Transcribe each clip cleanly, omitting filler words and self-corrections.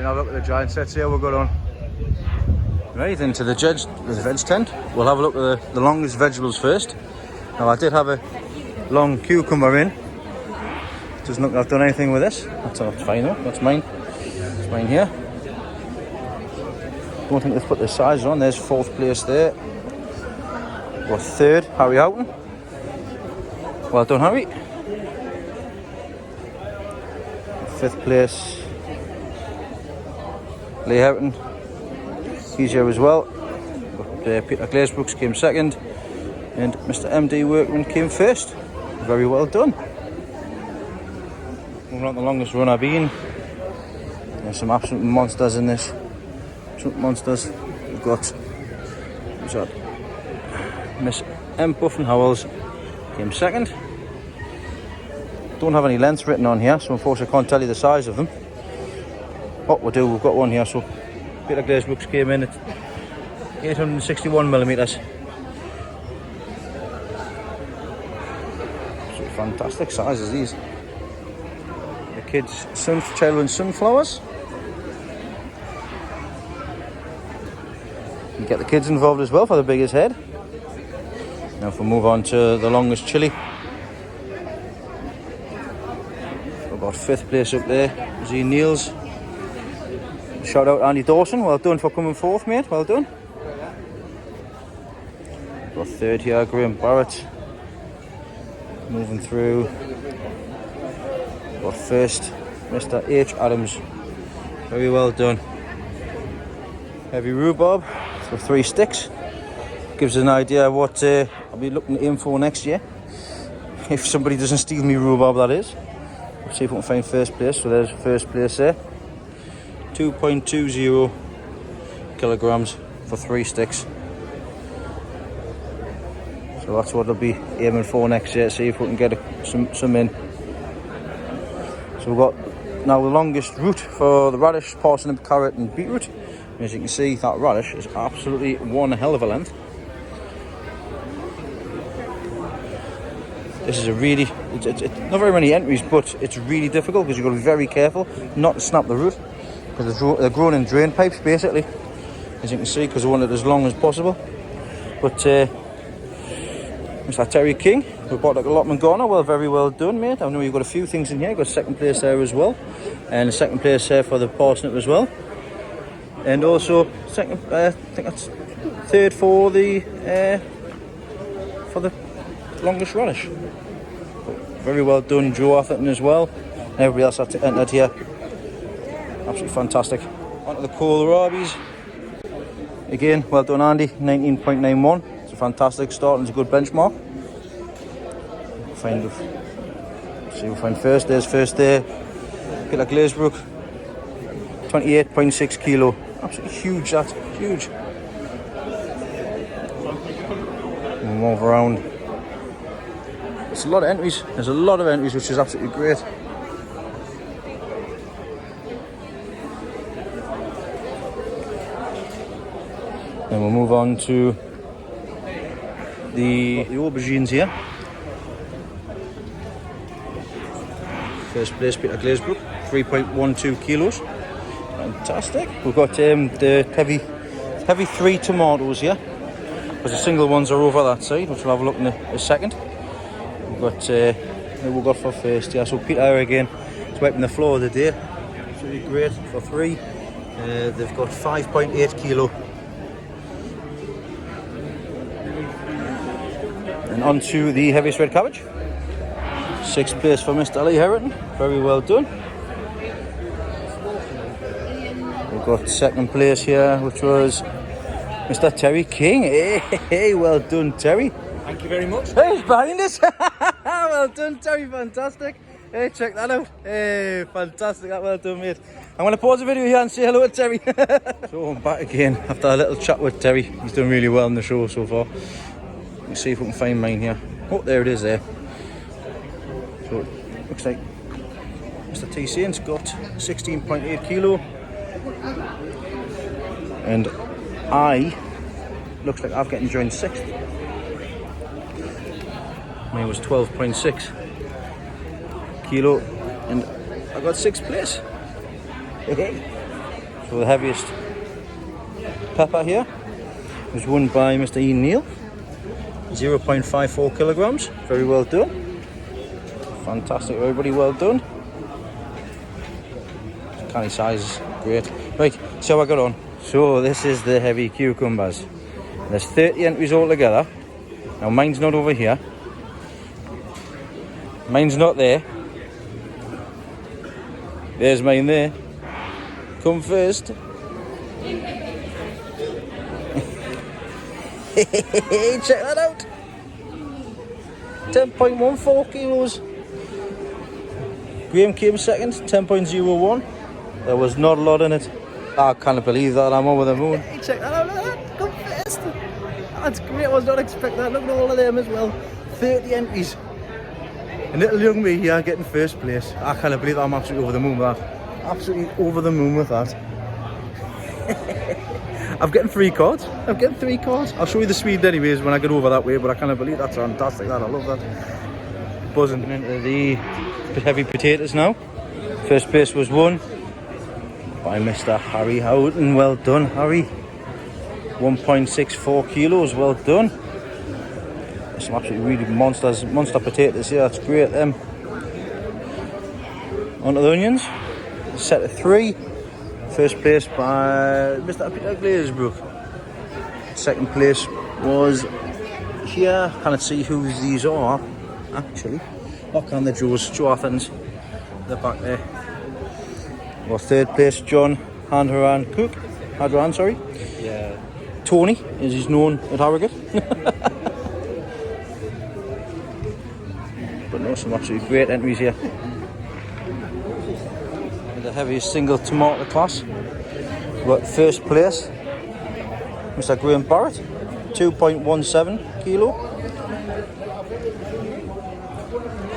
Now look at the giant sets here, we'll go on. Right, into the veg tent. We'll have a look at the longest vegetables first. Now I did have a long cucumber in. Doesn't look like I've done anything with this. That's fine though, that's mine. It's mine here. Don't think they've put the size on. There's 4th place there. Or 3rd, Harry Houghton. Well done, Harry. 5th place, Lee Houghton. He's here as well. Peter Glazebrookes came 2nd. And Mr. MD Workman came 1st. Very well done. We're on the longest run I've been. There's some absolute monsters in this. Absolute monsters. We've got Miss M. Buffin Howells came 2nd. Don't have any lengths written on here, so unfortunately I can't tell you the size of them. What we'll do, we've got one here. So Peter Glazebrookes came in at 861mm. So fantastic sizes these. The kids' children's sunflowers. You get the kids involved as well for the biggest head. Now if we move on to the longest chilli. We've got 5th place up there, Z Neal's. Shout out Andy Dawson, well done for coming 4th, mate, well done. Got 3rd here, Graham Barrett. Moving through. Got 1st, Mr. H. Adams. Very well done. Heavy rhubarb for 3 sticks. Gives us an idea of what I'll be looking to aim for next year. If somebody doesn't steal me rhubarb, that is. We'll see if we can find 1st place. So there's 1st place there. 2.20 kilograms for 3 sticks. So that's what I'll be aiming for next year. See if we can get some in. So we've got now the longest route for the radish, parsnip, carrot and beetroot. As you can see, that radish is absolutely one hell of a length. This is a really, it's not very many entries, but it's really difficult because you've got to be very careful not to snap the root, because they're grown in drain pipes basically, as you can see, because I want it as long as possible. But Mr. Terry King, we bought like a allotment Garner. Well, very well done, mate. I know you've got a few things in here. You've got 2nd place there as well, and a 2nd place there for the parsnip as well, and also second, I think that's 3rd for the longest radish. Very well done, Joe Atherton as well. Everybody else had to enter here. Absolutely fantastic. On to the kohlrabies. Again, well done, Andy. 19.91. It's a fantastic start and it's a good benchmark. We'll find 1st. There's 1st there. Peter Glazebrook. 28.6 kilo. Absolutely huge. That's huge. We'll move around. It's a lot of entries. There's a lot of entries, which is absolutely great. Then we'll move on to the aubergines here. 1st place, Peter Glazebrook, 3.12 kilos. Fantastic. We've got the heavy 3 tomatoes here, because the single ones are over that side, which we'll have a look in a second. We've got for 1st, yeah. So Peter again is wiping the floor of the day. Absolutely great for 3. They've got 5.8 kilo. And on to the heaviest red cabbage. 6th place for Mr. Lee Herrington. Very well done. We've got 2nd place here, which was Mr. Terry King. Hey, well done, Terry. Thank you very much. Hey, he's behind us. Well done, Terry. Fantastic. Hey, check that out. Hey, fantastic. Well done, mate. I'm going to pause the video here and say hello to Terry. So I'm back again after a little chat with Terry. He's done really well in the show so far. Let's see if we can find mine here. Oh, there it is there. So it looks like Mr. T. Saint's got 16.8 kilo. And looks like I've getting joined 6th. Mine was 12.6 kilo and I got 6th place. Hey. So the heaviest pepper here was won by Mr. Neal. 0.54 kilograms. Very well done. Fantastic, everybody. Well done. Canny size, great. Right, so I got on. So this is the heavy cucumbers. There's 30 entries altogether. Now mine's not over here. Mine's not there. There's mine there. Come first. Check that out. 10.14 kilos. Graham came second, 10.01. There was not a lot in it. I can't believe that. I'm over the moon. Hey, check that out. Look at that. Come first. That's great. I was not expecting that. Look at all of them as well. 30 entries. And little young me here getting first place. I can't believe that. I'm absolutely over the moon with that. Absolutely over the moon with that. I'm getting 3 cards. I'm getting 3 cards. I'll show you the speed anyways when I get over that way, but I can't believe that's fantastic. That I love that. Buzzing into the heavy potatoes now. First place was won by Mr. Harry Houghton. Well done, Harry. 1.64 kilos. Well done. Some absolutely really monster potatoes here. That's great. Them. On to the onions. Set of 3. First place by Mr. Peter Glazebrook. Second place was here. Can't see who these are actually. Oh, can the Joe Athens? They're back there. Well, third place, John Hadran Cook. Hadran, sorry. Yeah. Tony, as he's known at Harrogate. But no, some absolutely great entries here. The heaviest single tomato class. We've got first place, Mr. Graham Barrett, 2.17 kilo.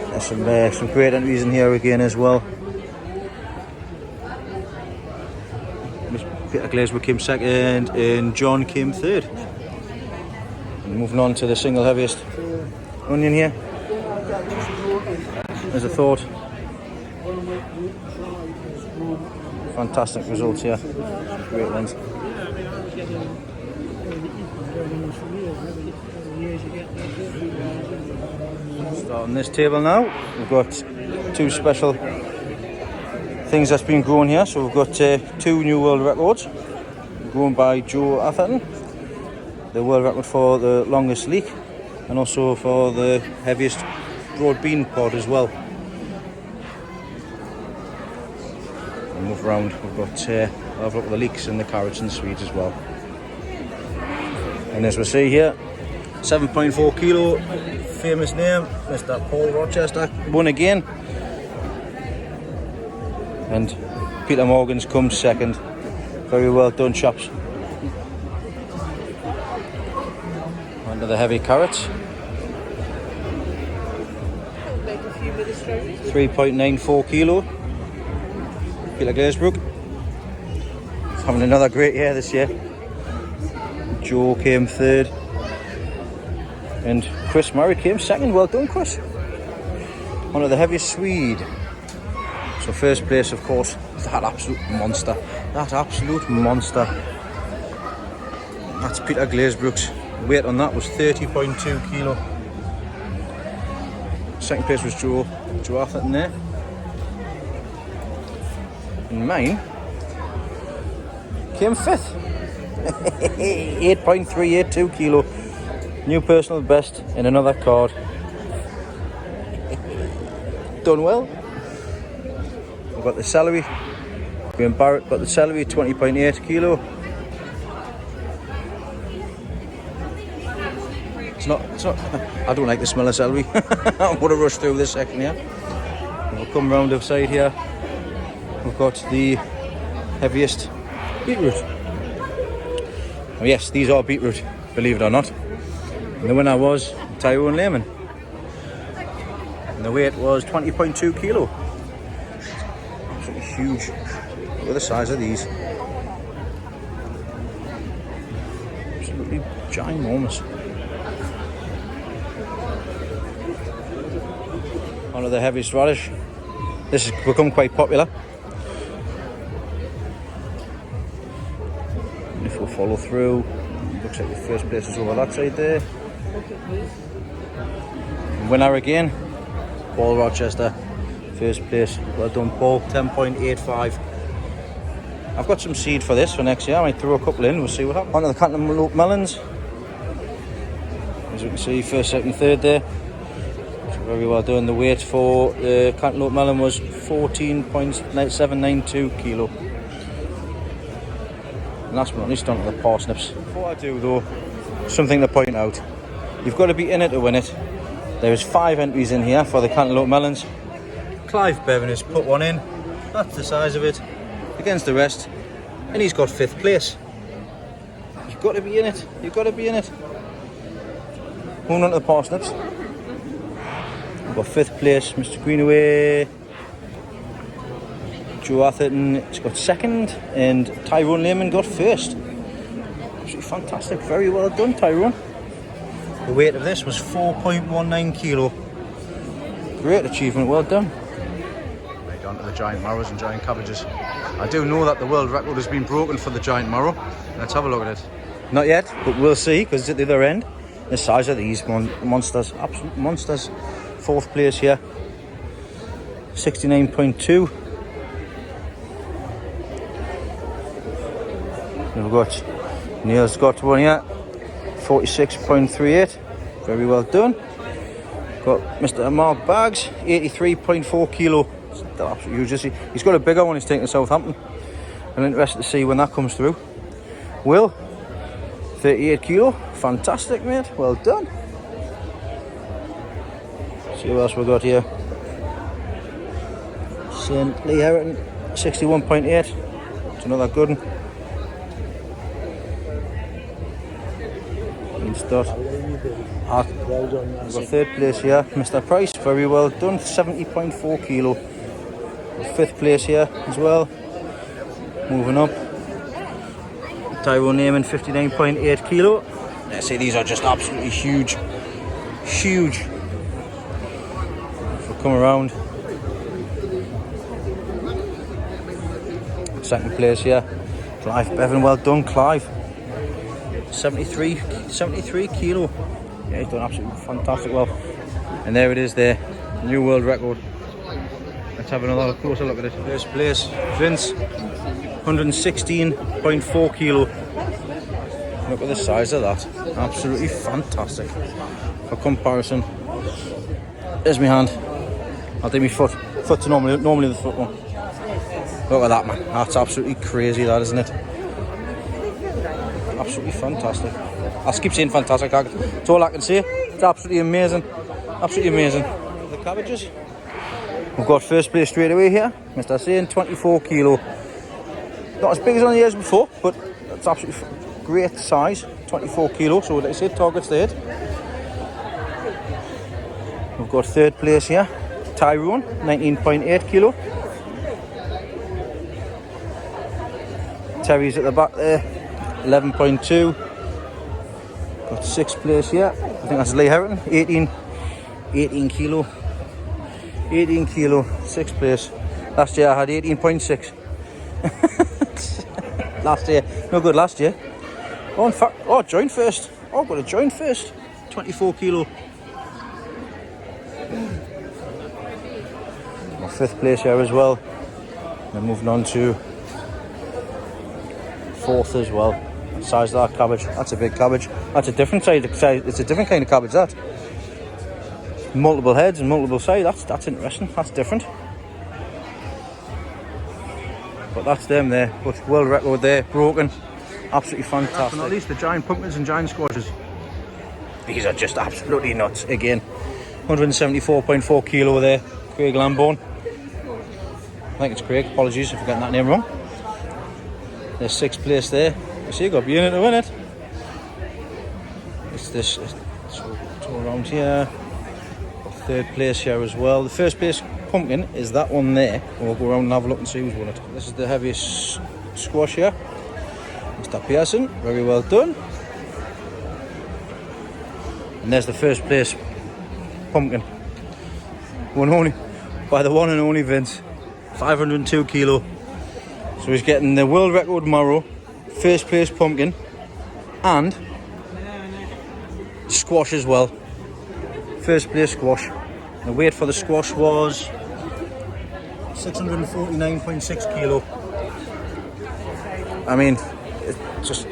There's some great entries in here again as well. Peter Glazebrook came second and John came third. And moving on to the single heaviest onion here. As a thought. Fantastic results here. Great lens. Starting this table now, we've got 2 special things that's been grown here. So we've got 2 new world records grown by Joe Atherton. The world record for the longest leek and also for the heaviest broad bean pod as well. Move around, we've got have a look at the leeks and the carrots and the swedes as well. And as we see here, 7.4 kilo, famous name, Mr. Paul Rochester, won again. And Peter Morgan's come second. Very well done, chaps. On to the heavy carrots. 3.94 kilo. Peter Glazebrook. Having another great year this year. Joe came third. And Chris Murray came second. Well done, Chris. On to the heaviest Swede. So first place, of course, that absolute monster. That absolute monster. That's Peter Glazebrook's. Weight on that was 30.2 kilo. Second place was Joe Atherton there. And mine came 5th. 8.382 kilo. New personal best in another card. Done well. We've got the celery. Graham Barrett got the celery, 20.8 kilo. It's not, I don't like the smell of celery. I'm going to rush through this section here. We'll come round the side here. We've got the heaviest beetroot. Oh yes, these are beetroot, believe it or not. And the winner was Tyrone Lehman. And the weight was 20.2 kilo. Absolutely huge. Look at the size of these. Absolutely ginormous. One of the heaviest radish. This has become quite popular. follow through. Looks like the first place is over that side there. Winner again, Paul Rochester, first place. Well done, Paul. 10.85. I've got some seed for this for next year. I might throw a couple in, we'll see what happens. On to the cantaloupe melons. As you can see, first, second, third there. So very well done. The weight for the cantaloupe melon was 14.792 kilo. And last but not least, on to the parsnips. Before I do though, something to point out. You've got to be in it to win it. There's 5 entries in here for the cantaloupe melons. Clive Bevan has put one in. That's the size of it. Against the rest. And he's got 5th place. You've got to be in it. You've got to be in it. Moving on to the parsnips. We've got 5th place, Mr. Greenaway. Joe Atherton has got 2nd. And Tyrone Lehman got 1st. Absolutely fantastic. Very well done, Tyrone. The weight of this was 4.19 kilo. Great achievement, well done. Right on to the giant marrows and giant cabbages. I do know that the world record has been broken for the giant marrow. Let's have a look at it. Not yet, but we'll see, because it's at the other end. The size of these monsters, absolute monsters. 4th place here, 69.2. We've got Neal's got one here, 46.38. Very well done. Got Mr. Mark Baggs, 83.4 kilo. Still absolutely huge. He's got a bigger one he's taking to Southampton. I'm interested to see when that comes through. Will, 38 kilo. Fantastic, mate. Well done. See what else we got here. St. Lee Herriton, 61.8. It's another good one. Start. We've got 3rd place here, Mr. Price, very well done, 70.4 kilo. 5th place here as well. Moving up, Tyrone Neyman, 59.8 kilo. Let's say these are just absolutely huge. Huge. If we come around, 2nd place here, Clive Bevan, well done, Clive. 73 kilo. Yeah, he's done absolutely fantastic well. And there it is there, new world record. Let's have another closer look at it. First place, Vince, 116.4 kilo. Look at the size of that. Absolutely fantastic. For comparison, there's my hand. I'll do my foot. Foot's normally the foot one. Look at that, man. That's absolutely crazy, that, isn't it? Absolutely fantastic. I keep saying fantastic. That's all I can say. It's absolutely amazing. Absolutely amazing. The cabbages. We've got first place straight away here. Mr. Sain, 24 kilo. Not as big as on the years before, but it's absolutely great size. 24 kilo. So like I said, target's there. We've got 3rd place here. Tyrone, 19.8 kilo. Terry's at the back there. 11.2. Got 6th place here. I think that's Lee Herriton. 18 kilo. 18 kilo. 6th place. Last year I had 18.6. Last year. No good last year. Oh, in fact, joint first. Oh, got a joint first. 24 kilo. My 5th place here as well. Then moving on to 4th as well. Size of that cabbage, that's a big cabbage. That's a different size. It's a different kind of cabbage, that. Multiple heads and multiple sides. That's interesting. That's different. But that's them there. But world record there, broken. Absolutely fantastic. Last but not least, the giant pumpkins and giant squashes. These are just absolutely nuts. Again, 174.4 kilo there. Craig Lambourne. I think it's Craig. Apologies if I'm getting that name wrong. There's 6th place there. You see, you've got to be in it to win it. It's this, it's all around here. Got 3rd place here as well. The 1st place pumpkin is that one there. We'll go around and have a look and see who's won it. This is the heaviest squash here. Mr. Pearson, very well done. And there's the 1st place pumpkin. Won only by the one and only Vince. 502 kilo. So he's getting the world record tomorrow. 1st place pumpkin and squash as well. First place squash. The weight for the squash was 649.6 kilo. I mean,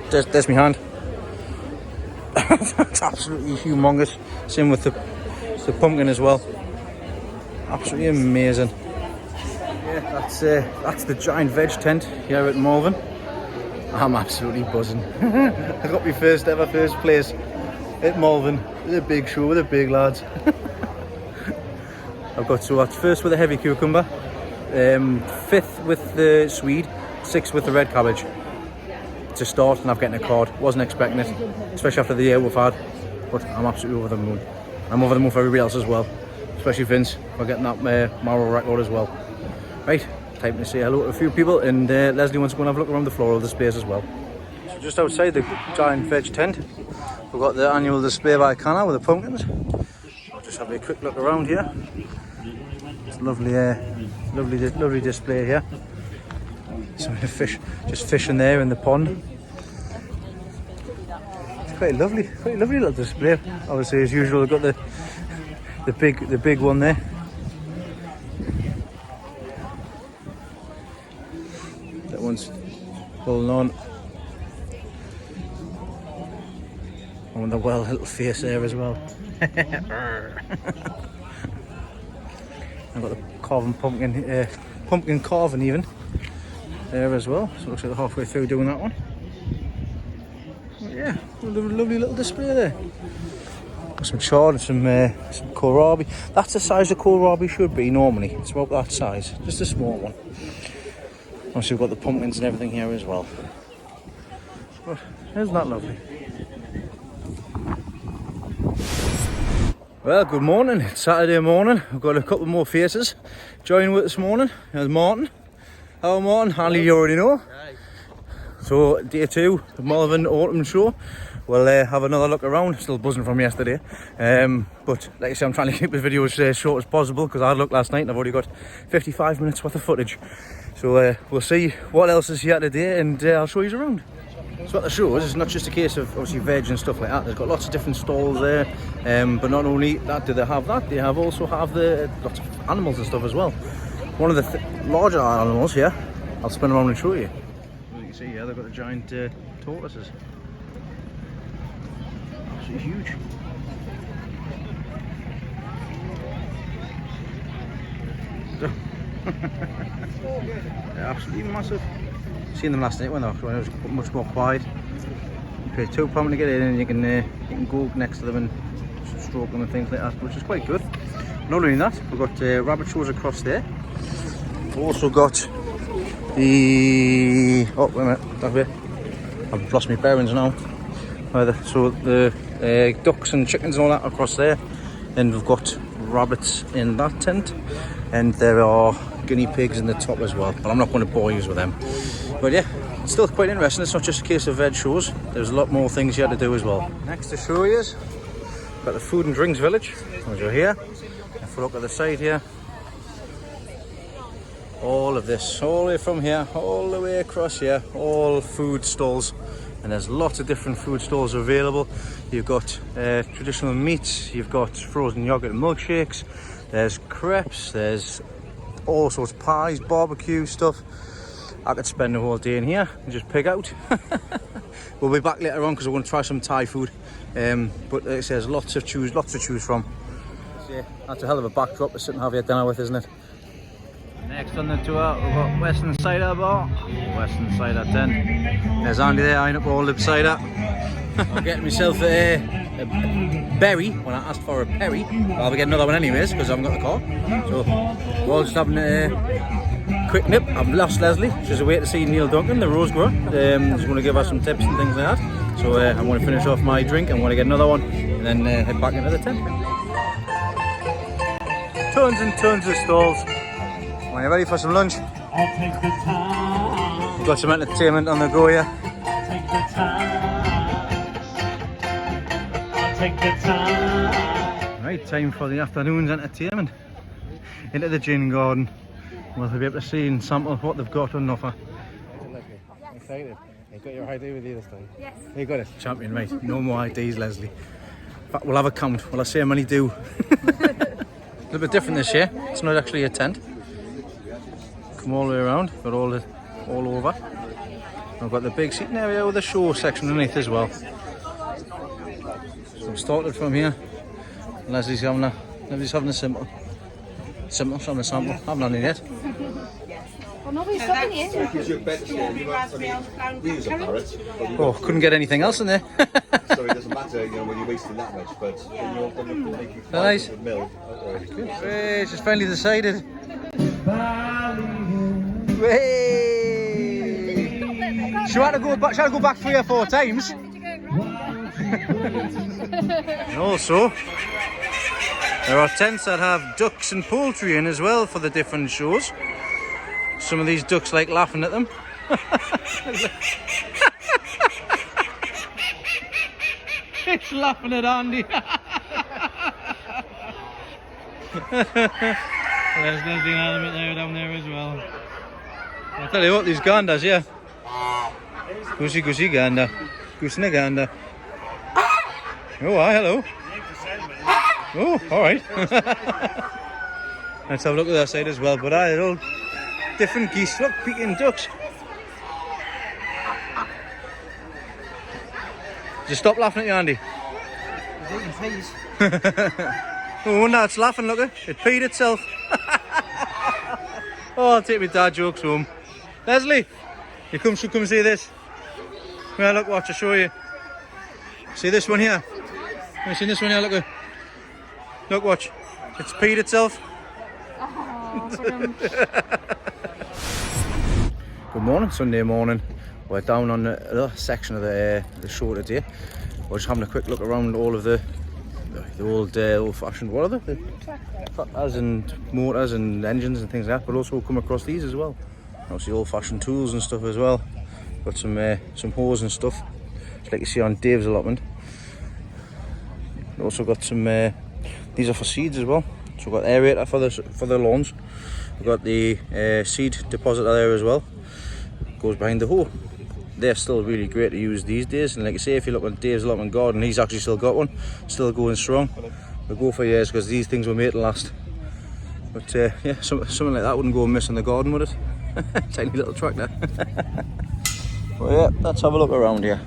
there's my hand. That's absolutely humongous. Same with the pumpkin as well. Absolutely amazing. Yeah, that's the Giant Veg tent here at Malvern. I'm absolutely buzzing. I got my first place at Malvern. It's a big show with the big lads. I've got so that's first with a heavy cucumber, fifth with the Swede, sixth with the red cabbage. To start, and I'm getting a card. Wasn't expecting it, especially after the year we've had. But I'm absolutely over the moon. I'm over the moon for everybody else as well, especially Vince for getting that Marrow record as well. Right, time to say hello to a few people, and Leslie wants to go and have a look around the floor of the space as well. So just outside the Giant Veg tent, we've got the annual display by Canna with the pumpkins. I'll just have a quick look around here. It's lovely, lovely display here. Some fish, just fishing there in the pond. It's quite lovely little display. Obviously, as usual, we've got the big one there. That one's pulling on. And the well little face there as well. I've got the carving pumpkin carving even there as well. So it looks like they're halfway through doing that one. But yeah, lovely little display there. Got some chard and some kohlrabi. That's the size the kohlrabi should be normally. It's about that size, just a small one. Also, we've got the pumpkins and everything here as well. But isn't that lovely? Well, good morning. It's Saturday morning. I've got a couple more faces joining with this morning. There's Martin. Hello Martin, Hanley you already know. Right. So day 2 of Malvern Autumn Show. We'll have another look around. Still buzzing from yesterday. But like I say, I'm trying to keep the video as short as possible because I had a look last night and I've already got 55 minutes worth of footage. So we'll see what else is here today, and I'll show you around. So what the show is, it's not just a case of obviously veg and stuff like that. There's got lots of different stalls there, but not only that do they have that, they also have the lots of animals and stuff as well. One of the larger animals here, I'll spin around and show you. As you can see here, they've got the giant tortoises. Absolutely huge. They're absolutely massive. Seen them last night when it was much more quiet. You pay £2 to get in, and you can go next to them and stroke them and things like that, which is quite good. Not only that, we've got rabbit shows across there. We've also got the wait a minute, that way. I've lost my bearings now. So the ducks and chickens and all that across there, and we've got rabbits in that tent, and there are guinea pigs in the top as well, but I'm not going to bore you with them. But yeah, it's still quite interesting. It's not just a case of veg shows, there's a lot more things you have to do as well. Next to show you is got the food and drinks village. As you're here, if we look at the side here, all of this, all the way from here all the way across here, all food stalls, and there's lots of different food stalls available. You've got traditional meats, you've got frozen yogurt and milkshakes, there's crepes, there's all sorts of pies, barbecue stuff. I could spend the whole day in here and just pick out. We'll be back later on because we're going to try some Thai food. But like I say, there's lots to choose from. Yeah, that's a hell of a backdrop to sit and have your dinner with, isn't it? Next on the tour, we've got Western Cider Bar, Western Cider Tent. There's Andy there eyeing up all the cider. I'm getting myself a berry when I asked for a perry. I'll be getting another one anyways because I haven't got the car. So we're all just having a quick nip. I've lost Leslie. She's away to see Neal Duncan, the rose grower. Just going to give her some tips and things like that. So I'm going to finish off my drink. I'm going to get another one and then head back into the tent. Tons and tons of stalls. When you're ready for some lunch, we've got some entertainment on the go here. Right, time for the afternoon's entertainment. Into the gin garden. We'll be able to see and sample what they've got on offer. Excited. You got your ID with you this time? Yes. You got it. Champion, mate. No more IDs, Leslie. In fact, we'll have a count. Well, I say how many do. A little bit different this year. It's not actually a tent. Come all the way around. Got all over. I've got the big seating area with a show section underneath as well. So we started from here. Leslie's having a simple. Simple, having a sample. I haven't had it yet. Well, nobody's stopping you. Oh, couldn't get anything else in there. So it doesn't matter, when you're wasting that much, but when you're done with making 500 mil. It's just finally decided. Hey! She had to go back 3 or 4 times. And also, there are tents that have ducks and poultry in as well for the different shows. Some of these ducks like laughing at them. It's laughing at Andy. There's Leslie and Element there down there as well. I'll tell you what, these ganders, yeah. Goosey gander. Goose and a gander. Oh, hi, hello. Oh, alright. Let's have a look at that side as well. But they're all different geese. Look, peeking ducks. Just stop laughing at you, Andy. Oh, no, it's laughing, look at it. It peed itself. Oh, I'll take my dad jokes home. Leslie, you come see this. Well, look, watch, I'll show you. See this one here? Have you seen this one here? Look, look, watch. It's peed itself. Good morning, Sunday morning. We're down on the other section of the show today. We're just having a quick look around all of the old-fashioned, what are they? Tractors and motors and engines and things like that, but also we'll come across these as well. Obviously old-fashioned tools and stuff as well. Got some hose and stuff, just like you see on Dave's allotment. Also got some, these are for seeds as well. So we've got aerator for the lawns. We've got the seed depositor there as well. Goes behind the hoe. They're still really great to use these days, and like I say, if you look at Dave's allotment garden, he's actually still got one, still going strong. They'll go for years because these things were made to last. But yeah, something like that wouldn't go amiss in the garden, would it? Tiny little tractor. Well, yeah, let's have a look around here.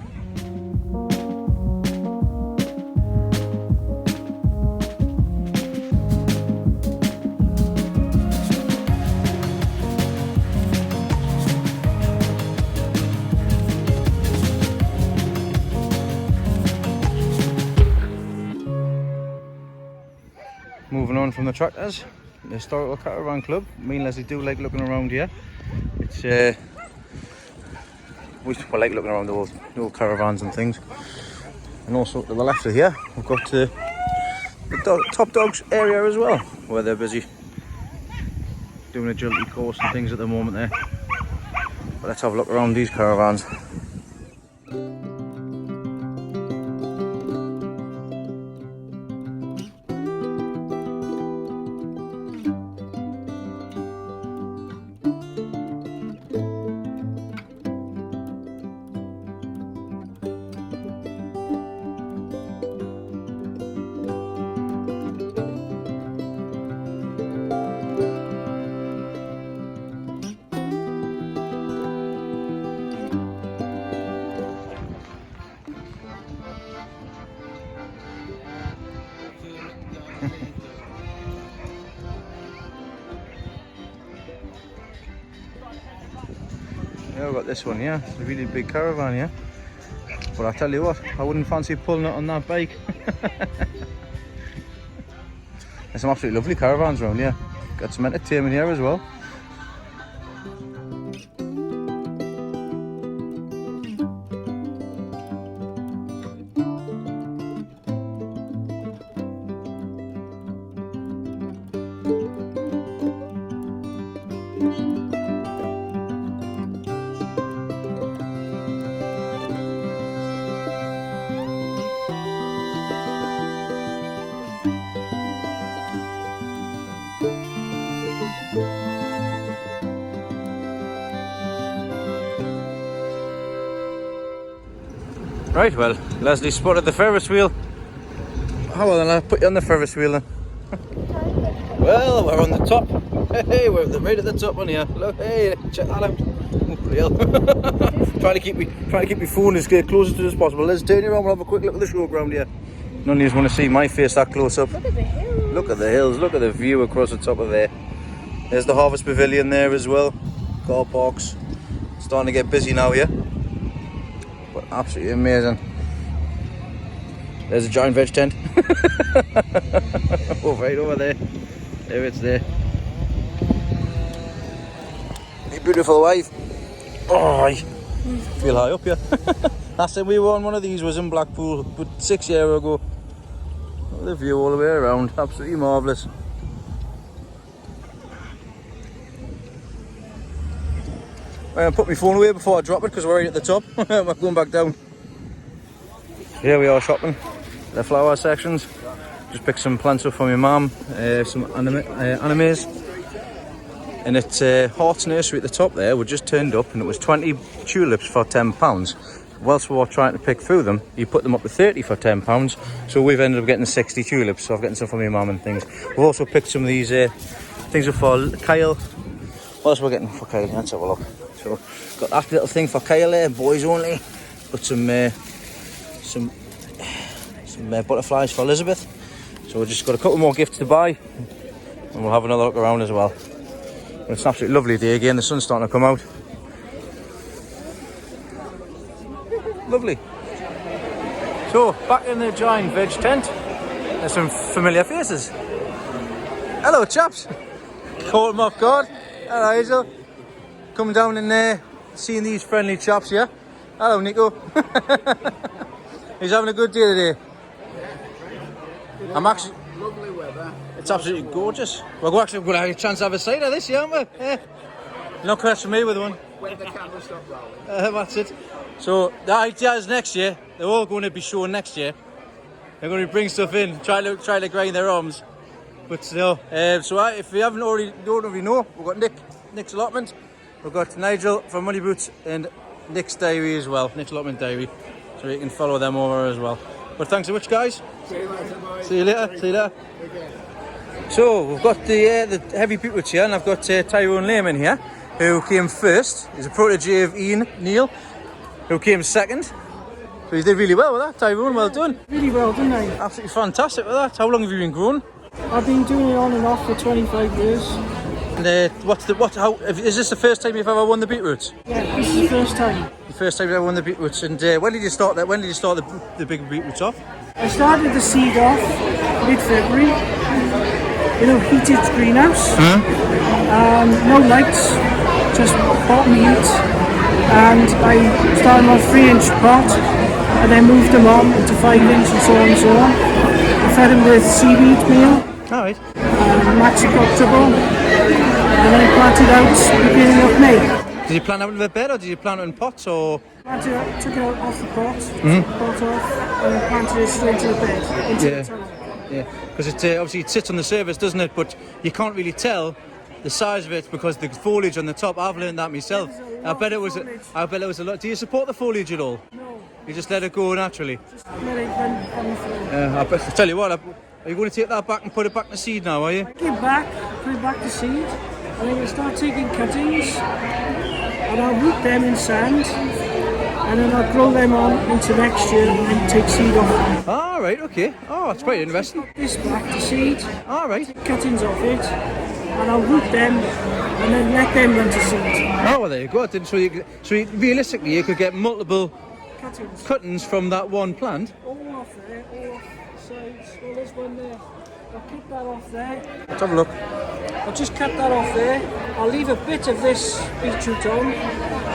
Moving on from the tractors, the historical caravan club. Me and Leslie do like looking around here. It's we like looking around the old caravans and things. And also to the left of here, we've got the top dogs area as well, where they're busy doing agility course and things at the moment there. But let's have a look around these caravans. Yeah, we've got this one here. It's a really big caravan here. But I tell you what, I wouldn't fancy pulling it on that bike. There's some absolutely lovely caravans around here. Got some entertainment here as well. Right, well, Leslie spotted the Ferris wheel. How well then I'll put you on the Ferris wheel then. Well, we're on the top. Hey, we're right at the top on here. Look, hey, check that out. Oh, bloody hell. trying to keep my phone as close to as possible. Let's turn it around. We'll have a quick look at the showground here. None of you want to see my face that close up. Look at the hills. Look at the hills. Look at the view across the top of there. There's the Harvest Pavilion there as well. Car parks. Starting to get busy now here. But absolutely amazing. There's a Giant Veg tent. Oh, right over there. There it's there. My beautiful wife. Oh, I feel high up here. Last time we were on one of these was in Blackpool, but 6 years ago. The view all the way around, absolutely marvellous. I'm going to put my phone away before I drop it because we're right at the top. I'm going back down. Here we are shopping. The flower sections. Just picked some plants up for my mum, some animes. And it's Hearts Nursery at the top there. We just turned up and it was 20 tulips for £10. Whilst we were trying to pick through them, you put them up to 30 for £10. So we've ended up getting 60 tulips. So I've gotten some for my mum and things. We've also picked some of these things up for Kyle. What else we're getting for Kyle? Let's have a look. So got that little thing for Kyle there, boys only. Got some butterflies for Elizabeth. So we've just got a couple more gifts to buy. And we'll have another look around as well. It's an absolutely lovely day again. The sun's starting to come out. Lovely. So, back in the Giant Veg tent. There's some familiar faces. Hello, chaps. Caught them off guard. Hello, Hazel. Come down and seeing these friendly chaps here. Hello, Nico. He's having a good day today. I'm actually... Lovely weather. It's absolutely gorgeous. We're actually going to have a chance to have a sight of this, here, aren't we? Yeah. No question me with one. When the camera stop rolling. That's it. So the idea is next year, they're all going to be shown next year. They're going to bring stuff in, try to grind their arms. But still, so if you don't already know, we've got Nick's allotment, we've got Nigel from Money Boots and Nick's diary as well, Nick's allotment diary. So you can follow them over as well. But thanks so much, guys. See you later, boys. See you later. See you later. Okay. So we've got the heavy beetroots here, and I've got Tyrone Lehman here, who came first. He's a protege of Neal, who came second. So he did really well with that, Tyrone. Well done. Really well, didn't I? Absolutely fantastic with that. How long have you been growing? I've been doing it on and off for 25 years. And is this the first time you've ever won the beetroots? Yeah, this is the first time. The first time you ever won the beetroots. And when did you start that? When did you start the big beetroots off? I started the seed off mid-February in a heated greenhouse. No lights, just bottom heat. And I started on a 3-inch pot and then moved them on into 5-inch and so on and so on. I fed them with seaweed meal, Alright. magic octoball, and then planted out beginning of May. Did you plant out in the bed or did you plant it in pots or? Planted out, took it out off the pot, took the pot off, and then planted it straight to the bed, into the tunnel. Yeah, because obviously it sits on the surface, doesn't it? But you can't really tell the size of it because the foliage on the top. I've learned that myself. I bet it was a lot. Do you support the foliage at all? No, You just let it go naturally. just let it run through. I tell you what. Are you going to take that back and put it back in the seed now? Are you? Put it back to seed, and then we'll start taking cuttings, and I'll root them in sand, and then I'll grow them on into next year and take seed off them. All right. Okay. Oh, it's quite interesting. This back to seed, All right. cuttings off it, and I'll root them, and then let them run to seed. Oh, well, there you go. Realistically, you could get multiple Cuttings. cuttings from that one plant. All off there, all off the sides. Well, there's one there. I'll cut that off there. Let's have a look. I'll just cut that off there. I'll leave a bit of this beetroot on.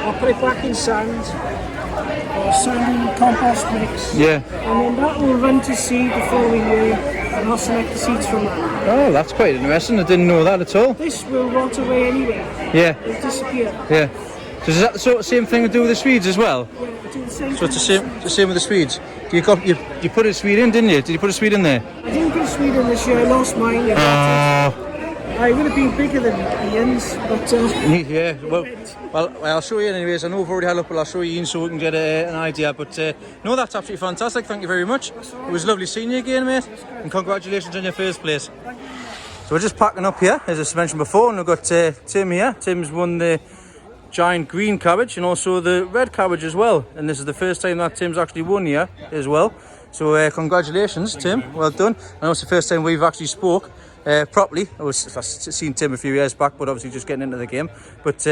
I'll put it back in sand. Or sandy compost mix. Yeah. And then that will run to seed the following year. And I'll select the seeds from that. Oh, that's quite interesting. I didn't know that at all. This will rot away anyway. Yeah. It'll disappear. Yeah. So is that the sort of same thing to do with the Swedes as well? Yeah, I'll do the same So it's thing. the same with the Swedes. You put a Swede in, didn't you? Did you put a Swede in there? I didn't put a Swede in this year. I lost mine. I I would have been bigger than Ian's, but Yeah, well, I'll show you anyways. I know we've already had a look, but I'll show you Ian so we can get an idea. But no, that's absolutely fantastic. Thank you very much. It was lovely seeing you again, mate. And congratulations on your first place. So we're just packing up here, as I mentioned before, and we've got Tim here. Tim's won the giant green cabbage and also the red cabbage as well. And this is the first time that Tim's actually won here as well. So congratulations, Tim. Well done. I know it's the first time we've actually spoke properly. I've seen Tim a few years back, but obviously just getting into the game. But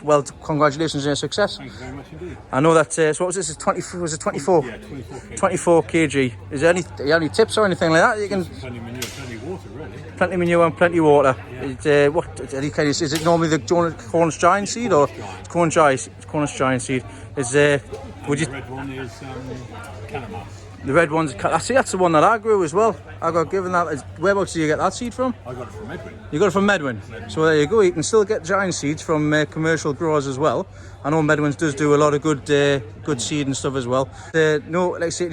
well, congratulations on your success. Thank you very much indeed. I know that. So what was this? 24? Was it 24? Yeah, 24 kg. 24 kg. Is there any tips or anything like that? You can Plenty of manure, plenty of water, really. plenty of manure and plenty of water. Yeah. Is it normally the Cornish Giant seed or Cornish Giant seed? Would you? The red one is Caravans. The red one's. That's the one that I grew as well. I got given that. Whereabouts do you get that seed from? I got it from Edwin. You got it from Medwin. So there you go. You can still get giant seeds from commercial growers as well. I know Medwin's does do a lot of good seed and stuff as well. No, like I said,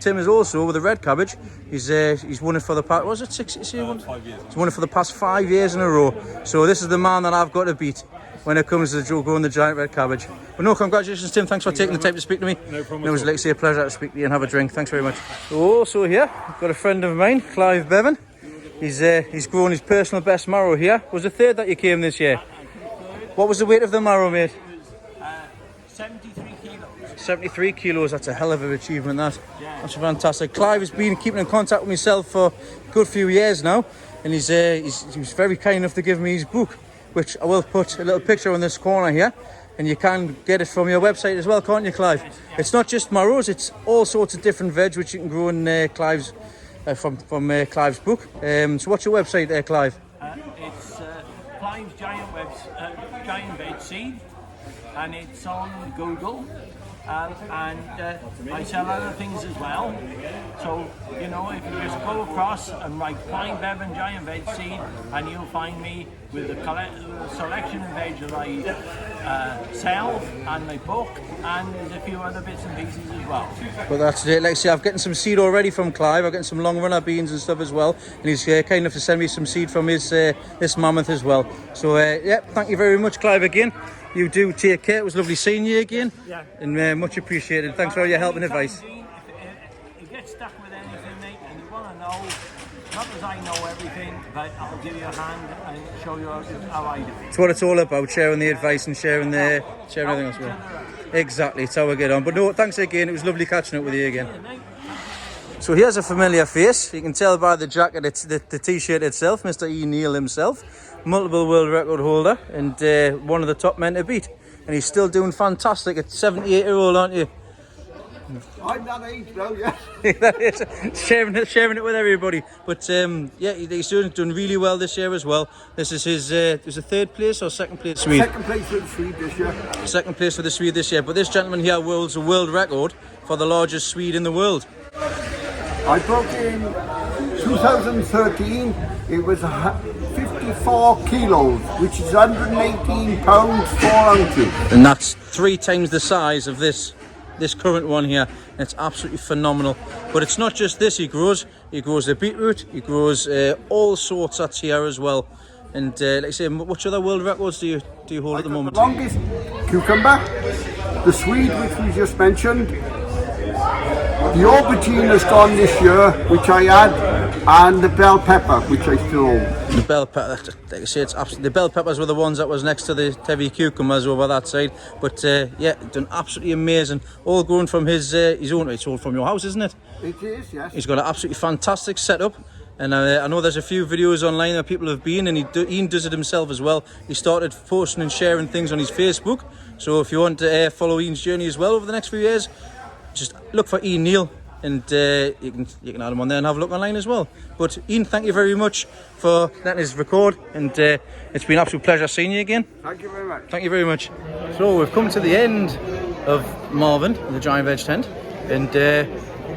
Tim is also with the red cabbage. He's won it for the past. Was it 6 years? 5 years. He's won it for the past 5 years in a row. So this is the man that I've got to beat when it comes to growing the giant red cabbage. But no, congratulations, Tim. Thanks for taking the time to speak to me. No problem. It was, like I say, a pleasure to speak to you and have a drink. Thanks very much. Also here, I've got a friend of mine, Clive Bevan. He's grown his personal best marrow here. Was the third that you came this year? What was the weight of the marrow, mate? 73 kilos. 73 kilos. That's a hell of an achievement, that. That's fantastic. Clive has been keeping in contact with myself for a good few years now, and he was very kind enough to give me his book, which I will put a little picture on this corner here, and you can get it from your website as well, can't you, Clive? It's not just marrows, it's all sorts of different veg which you can grow in Clive's from Clive's book. So what's your website there, Clive? It's Clive's Giant Veg seed, and it's on Google. And I sell other things as well. So, you know, if you just go across and write Clive Bevan Giant Veg seed, and you'll find me with the selection of veg that I sell, and my book, and there's a few other bits and pieces as well. But that's it. Like I say, I've getting some seed already from Clive. I'm getting some long runner beans and stuff as well, and he's kind enough to send me some seed from his this mammoth as well. So yeah, thank you very much, Clive, again. You do take care. It was lovely seeing you again. Yeah. And much appreciated. Thanks for all your help and advice. If you get stuck with anything, mate, and you want to know, not as I know everything, but I'll give you a hand and show you how I do it. It's what it's all about, sharing the advice and sharing everything else. Well. Exactly, it's how we get on. But no, thanks again. It was lovely catching up with you again. So here's a familiar face. You can tell by the jacket, it's the t-shirt itself, Mr. Neal himself. Multiple world record holder and one of the top men to beat. And he's still doing fantastic at 78-year-old, aren't you? I'm that age, bro, yeah. That is, sharing it with everybody. But yeah, he's doing really well this year as well. This is his is it third place or second place Swede? Second place for the Swede this year. Second place for the Swede this year. But this gentleman here holds a world record for the largest Swede in the world. I broke in 2013. It was 54 kilos, which is 118 pounds, 4 ounces. And that's 3 times the size of this current one here. And it's absolutely phenomenal. But it's not just this he grows. He grows the beetroot. He grows all sorts that's here as well. And like I say, which other world records do you hold at the moment? The longest cucumber, the Swede, which we just mentioned, the aubergine has gone this year, which I had, and the bell pepper, which I still own. The bell pepper, like I say, it's absolutely, the bell peppers were the ones that was next to the heavy cucumbers over that side. But yeah, done absolutely amazing. All grown from his own. It's all from your house, isn't it? It is, yes. He's got an absolutely fantastic setup. And I know there's a few videos online that people have been, and Ian does it himself as well. He started posting and sharing things on his Facebook. So if you want to follow Ian's journey as well over the next few years, just look for Ian Neal, and you can add him on there and have a look online as well. But Ian, thank you very much for letting us record, and it's been an absolute pleasure seeing you again. Thank you very much. Thank you very much. So we've come to the end of Malvern, the Giant Veg tent, and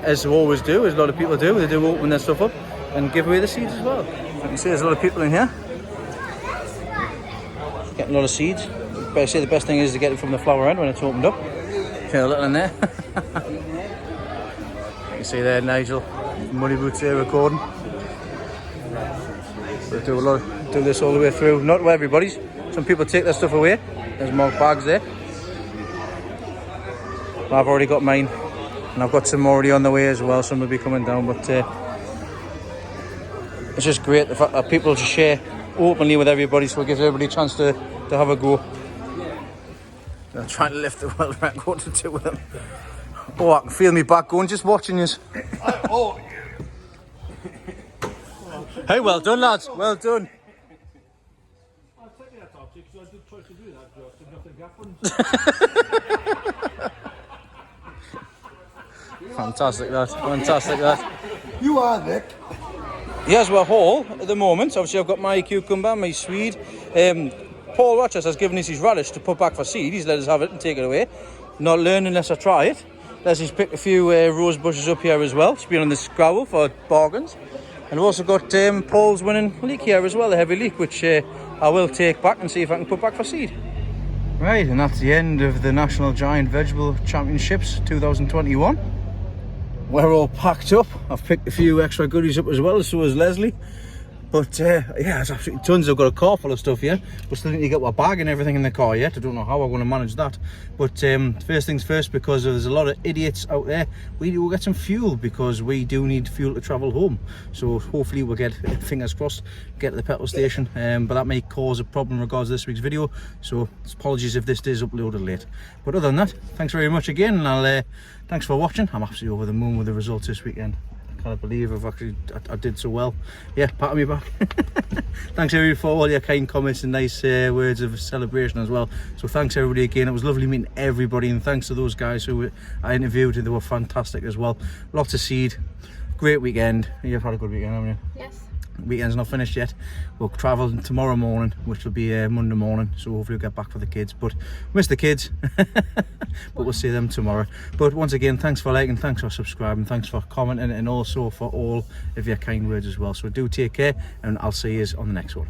as we always do, as a lot of people do, they do open their stuff up and give away the seeds as well. You can see there's a lot of people in here getting a lot of seeds. Better say the best thing is to get it from the flower end when it's opened up. See a little in there. You can see there Nigel, Muddy Boots here recording. But do this all the way through. Not to everybody's. Some people take their stuff away. There's more bags there. I've already got mine, and I've got some already on the way as well. Some will be coming down, but it's just great the fact that people just share openly with everybody, so it gives everybody a chance to have a go. I'm trying to lift the world record to 2 of them. Oh, I can feel me back going just watching you. Hey, well done, lads. Well done. I'll take that off because I did try to do that, but nothing happened. Fantastic, that. Fantastic, that. You are Nick. Here's our haul at the moment. Obviously, I've got my cucumber, my swede. Paul Rochester has given us his radish to put back for seed. He's let us have it and take it away. Not learning unless I try it. Leslie's picked a few rose bushes up here as well. She's been on the scrabble for bargains. And we've also got Paul's winning leek here as well, the heavy leek, which I will take back and see if I can put back for seed. Right, and that's the end of the National Giant Vegetable Championships 2021. We're all packed up. I've picked a few extra goodies up as well, so has Leslie. But yeah, it's absolutely tons. I've got a car full of stuff here. We still need to get our bag and everything in the car yet. I don't know how I'm going to manage that. But first things first, because there's a lot of idiots out there, we will get some fuel, because we do need fuel to travel home. So hopefully we'll get, fingers crossed, get to the petrol station. But that may cause a problem in regards to this week's video. So apologies if this is uploaded late. But other than that, thanks very much again, and thanks for watching. I'm absolutely over the moon with the results this weekend. I can't believe I did so well. Yeah, pat me back. Thanks everybody for all your kind comments and nice words of celebration as well. So thanks everybody again. It was lovely meeting everybody, and thanks to those guys who I interviewed. They were fantastic as well. Lots of seed. Great weekend. You've had a good weekend, haven't you? Yes. Weekend's not finished yet. We'll travel tomorrow morning, which will be Monday morning, so hopefully we'll get back for the kids. But miss the kids. But we'll see them tomorrow. But once again, thanks for liking, thanks for subscribing, thanks for commenting, and also for all of your kind words as well. So do take care, and I'll see you on the next one.